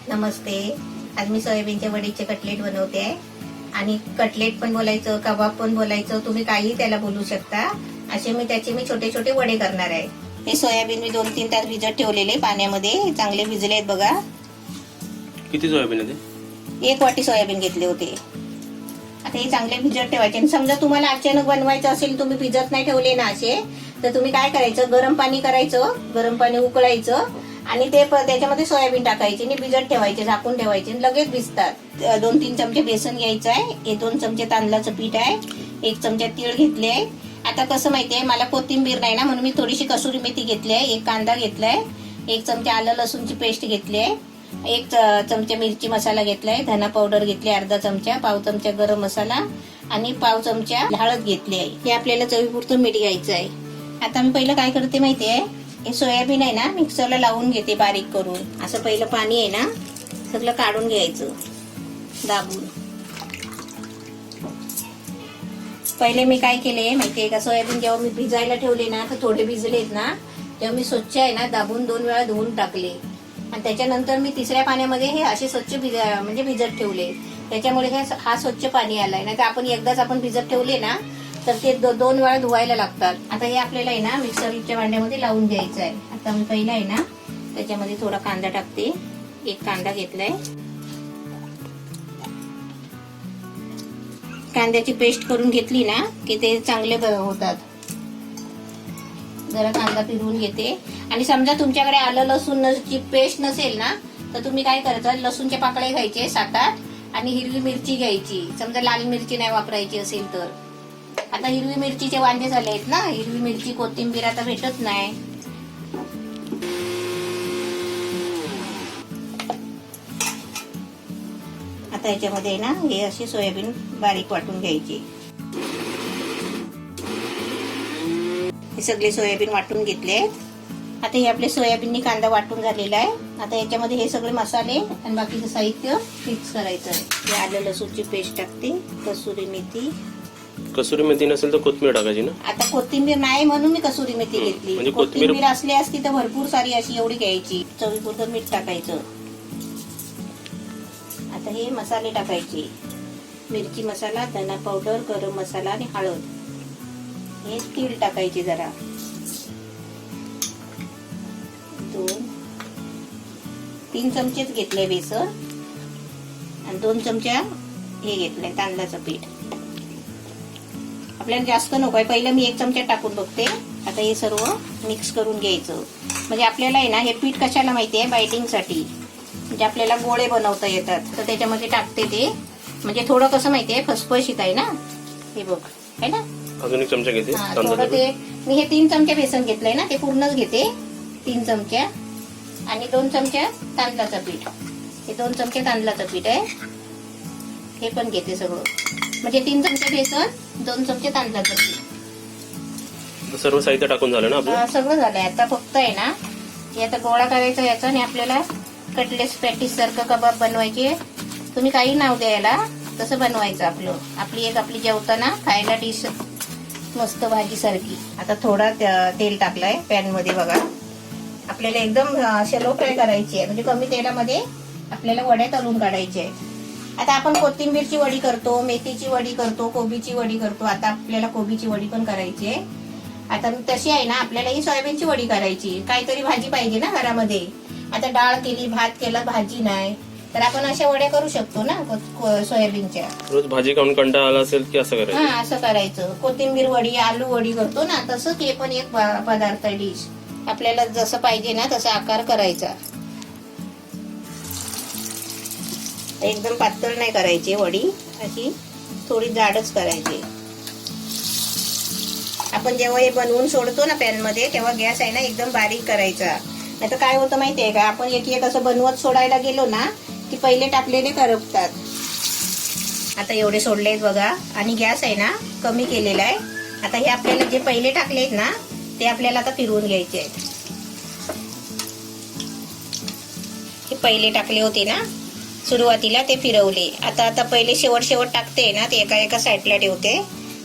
नमस्ते. आज मी सोयाबीनच्या वडीचे कटलेट बनवते आहे. आणि कटलेट पण बोलायचं, कबाब पण बोलायचं, तुम्ही काही त्याला बोलू शकता. असे मी त्याचे छोटे छोटे वडे करणार आहे. हे सोयाबीन मी 2-3 तास भिजत ठेवलेले पाण्यामध्ये, चांगले भिजले आहेत बघा. किती सोयाबीन आहे? 1 वाटी सोयाबीन घेतले होते. आता हे चांगले भिजत ठेवायचे. आणि समजा तुम्हाला अचानक बनवायचं असेल, तुम्ही भिजत नाही ठेवले ना असे, तर तुम्ही काय करायचं, गरम पाणी करायचं, गरम पाणी उकळायचं आणि ते त्याच्यामध्ये सोयाबीन टाकायचे आणि भिजत ठेवायचे, झाकून ठेवायचे, लगेच भिजतात. 2-3 चमचे बेसन घ्यायचं आहे. हे 2 चमचे तांदळाचं पीठ आहे. 1 चमचा तीळ घेतले आहे. आता कसं माहितीये, मला कोथिंबीर नाही ना, म्हणून मी थोडीशी कसुरी मेथी घेतली आहे. 1 कांदा घेतलाय. 1 चमचा आलं लसूणची पेस्ट घेतली आहे. 1 चमचा मिरची मसाला घेतलाय. धना पावडर घेतली अर्धा चमचा. पाव चमचा गरम मसाला आणि पाव चमचा हळद घेतली आहे. हे आपल्याला चवीपुरतं मीठ घ्यायचं आहे. आता मी पहिलं काय करते माहितीये, हे सोयाबीन आहे ना, मिक्सरला लावून घेते बारीक करून. असं पहिलं पाणी आहे ना सगळं काढून घ्यायचं दाबून. पहिले मी काय केले माहितीये का, सोयाबीन जेव्हा मी भिजायला ठेवले ना, तर थोडे भिजलेत ना, तेव्हा मी स्वच्छ आहे ना दाबून 2 वेळा धुवून टाकले. आणि त्याच्यानंतर मी तिसऱ्या पाण्यामध्ये हे असे स्वच्छ भिजत ठेवले. त्याच्यामुळे हा स्वच्छ पाणी आलाय. नाही तर आपण एकदाच भिजत ठेवले ना, तर ते 2 वेळा धुवायला लागतात. आता हे आपल्याला आहे ना मिक्सरच्या भांड्यामध्ये लावून घ्यायचं आहे. आता मी पहिला आहे ना त्याच्यामध्ये थोडा कांदा टाकते. 1 कांदा घेतलाय. कांद्याची पेस्ट करून घेतली ना की ते चांगले होतात. जरा कांदा फिरवून घेते. आणि समजा तुमच्याकडे आलं लसूणची पेस्ट नसेल ना, तर तुम्ही काय करायचं, लसूणच्या पाकळ्या घ्यायचे 7-8 आणि हिरवी मिरची घ्यायची. समजा लाल मिरची नाही वापरायची असेल तर. आता हिरवी मिरचीचे वांदे झाले आहेत ना, हिरवी मिरची कोथिंबीर आता भेटत नाही. आता याच्यामध्ये ना हे अशी सोयाबीन बारीक वाटून घ्यायची. हे सगळे सोयाबीन वाटून घेतले. आता हे आपले सोयाबीननी कांदा वाटून झालेला आहे. आता याच्यामध्ये हे सगळे मसाले आणि बाकीचं साहित्य मिक्स करायचं आहे. हे आलं लसूणची पेस्ट टाकते, कसुरी मेथी नसेल तर कोथिंबीर टाकायची ना. आता कोथिंबीर नाही म्हणून मी कसुरी मेथी घेतली. म्हणजे कोथिंबीर असली असती तर भरपूर सारी अशी एवढी घ्यायची. चवीपुरतं मीठ टाकायचं. आता हे मसाले टाकायचे. मिरची मसाला, धना पावडर, गरम मसाला आणि हळद. हे तीळ टाकायचे जरा. 2-3 चमचेच घेतले बेसन आणि 2 चमचा हे घेतलंय तांदळाचं पीठ. आपल्याला जास्त नकोय. पहिलं मी 1 चमचा टाकून बघते. आता हे सर्व मिक्स करून घ्यायचं. म्हणजे आपल्याला आहे ना हे पीठ कशाला माहितीये, बाइटिंगसाठी. म्हणजे आपल्याला गोळे बनवता येतात. तर त्याच्यामध्ये टाकते ते. म्हणजे थोडं कसं माहितीये, फसफशीत आहे ना. हे बघ है ना. अजून 1 चमचा घेते. थोडं ते मी हे 3 चमचे बेसन घेतलंय ना, ते पूर्णच घेते. 3 चमचे आणि 2 चमचे तांदळाचं पीठ. हे 2 चमचे तांदळाचं पीठ आहे. हे पण घेते सगळं. म्हणजे 3 चमचे बेसन, 2 चमचे तांदळाचं पीठ. सर्व साहित्य टाकून झालं ना आपलं. सगळं झालंय. आता फक्त आहे ना हे आता गोळा करायचा याचा आणि आपल्याला कटलेट पॅटीस सारखं कबाब बनवायचे. तुम्ही काही नाव द्यायला तसं बनवायचं. आपली जेवताना खायला डिश मस्त भाजी सारखी. आता थोडा तेल टाकलाय पॅन मध्ये बघा. आपल्याला एकदम शॅलो फ्राय करायची आहे. म्हणजे कमी तेलामध्ये आपल्याला वड्या तळून काढायचे आहे. आता आपण कोथिंबीरची वडी करतो, मेथीची वडी करतो, कोबीची वडी करतो. आता आपल्याला कोबीची वडी पण करायची आहे. आता तशी आहे ना आपल्याला ही सोयाबीनची वडी करायची. काहीतरी भाजी पाहिजे ना घरामध्ये. आता डाळ केली, भात केला, भाजी नाही, तर आपण अशा वड्या करू शकतो ना सोयाबीनच्या. रोज भाजी खाऊन कंटाळा आला असेल की असं करायचं. हा, असं करायचं. कोथिंबीर वडी, आलू वडी करतो ना, तसंच हे पण एक पदार्थ डिश. आपल्याला जसं पाहिजे ना तसा आकार करायचा. एकदम पातळ नाही करायची वडी, अशी थोडी जाडच करायची. आपण जेव्हा हे बनवून सोडतो ना पॅन मध्ये, तेव्हा गॅस आहे ना एकदम बारीक करायचा. नाही तर काय होतं माहितीये का, आपण एक असं बनवत सोडायला गेलो ना की पहिले टाकलेले करपतात. आता एवढे सोडलेत बघा. आणि गॅस आहे ना कमी केलेला आहे. आता हे आपल्याला जे पहिले टाकलेत ना ते आपल्याला आता फिरवून घ्यायचे आहेत. हे पहिले टाकले होते ना सुरुवातीला, ते फिरवले. आता पहिले शेवट टाकते ना, ते एका साईडला ठेवते.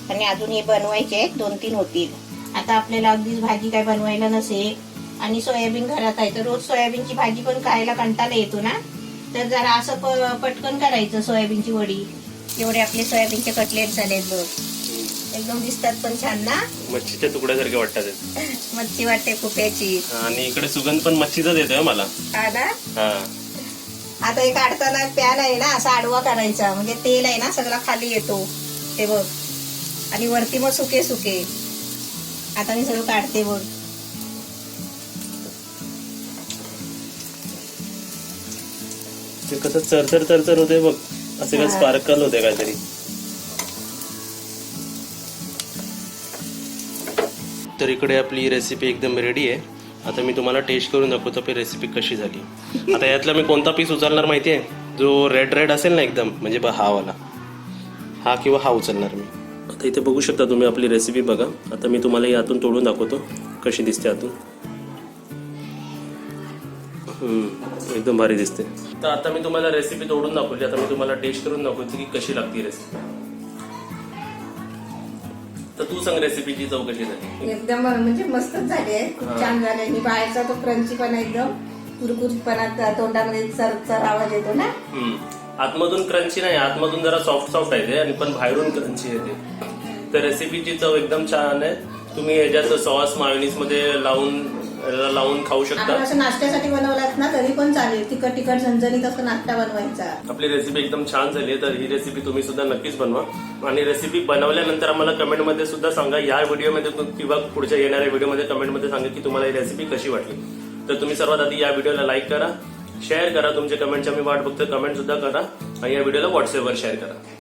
आणि अजून हे बनवायचे 2-3 होतील. आता आपल्याला अगदीच भाजी काय बनवायला नसेल आणि सोयाबीन घरात आहे, तर रोज सोयाबीनची भाजी पण खायला कंटाळा येतो ना, तर जरा असं पटकन करायचं सोयाबीनची वडी. एवढे आपले सोयाबीनचे कटलेट झालेत बघ. एकदम दिसतात पण छान ना. मच्छीच्या तुकड्यासारखे वाटतात ते. मच्छी वाटते कुप्याची. आणि इकडे सुगंध पण मच्छीचाच येतोय मला. हा ना. हा आता हे काढताना पॅन आहे ना असा आडवा करायचा, म्हणजे तेल आहे ना सगळा खाली येतो ते बघ. आणि वरती मग सुके सुके. आता मी सगळं काढते बघ. ते कसं चरचर चरचर होते बघ, असे काय स्पार्कल होते काहीतरी. तर इकडे आपली रेसिपी एकदम रेडी आहे. आता मी तुम्हाला टेस्ट करून दाखवतो आपली रेसिपी कशी झाली. आता यातला मी कोणता पीस उचलणार माहितीये, जो रेड रेड असेल ना एकदम, म्हणजे हा वाला, हा किंवा हा उचलणार मी. आता इथे बघू शकता तुम्ही आपली रेसिपी बघा. आता मी तुम्हाला यातून तोडून दाखवतो कशी दिसते आतून. एकदम भारी दिसते. तर आता मी तुम्हाला रेसिपी तोडून दाखवली. आता मी तुम्हाला टेस्ट करून दाखवतो की कशी लागते रेसिपी. तर तू सांग रेसिपीची चव कशी झाली. एकदम म्हणजे मस्तच झाली आहे. खूप छान झाली. आणि बाहेरचा तो क्रंची पण एकदम कुरकुरीतपणा तोंडामध्ये चरचर आवाज येतो ना. आतमधून क्रंची नाही, आतमधून जरा सॉफ्ट सॉफ्ट आहे ते, आणि पण बाहेरून क्रंची येते. तर रेसिपीची चव एकदम छान आहे. तुम्ही याच्यात सॉस मायोनीज मध्ये लावून खाऊ शकता. आपण असं नाश्त्यासाठी बनवलात ना तरी पण चालेल. तिखट तिखट झणझणीत असं नाश्ता बनवायचा. आपली रेसिपी एकदम छान झाली आहे. तर ही रेसिपी तुम्ही सुद्धा नक्कीच बनवा. आणि रेसिपी बनवल्यानंतर आम्हाला कमेंटमध्ये सुद्धा सांगा. या व्हिडिओमध्ये किंवा पुढच्या येणाऱ्या व्हिडिओमध्ये कमेंटमध्ये सांगा की तुम्हाला ही रेसिपी कशी वाटली. तर तुम्ही सर्वात आधी या व्हिडिओला लाईक करा, शेअर करा. तुमच्या कमेंटची आम्ही वाट बघतो. कमेंट सुद्धा करा आणि या व्हिडिओला व्हॉट्सअपवर शेअर करा.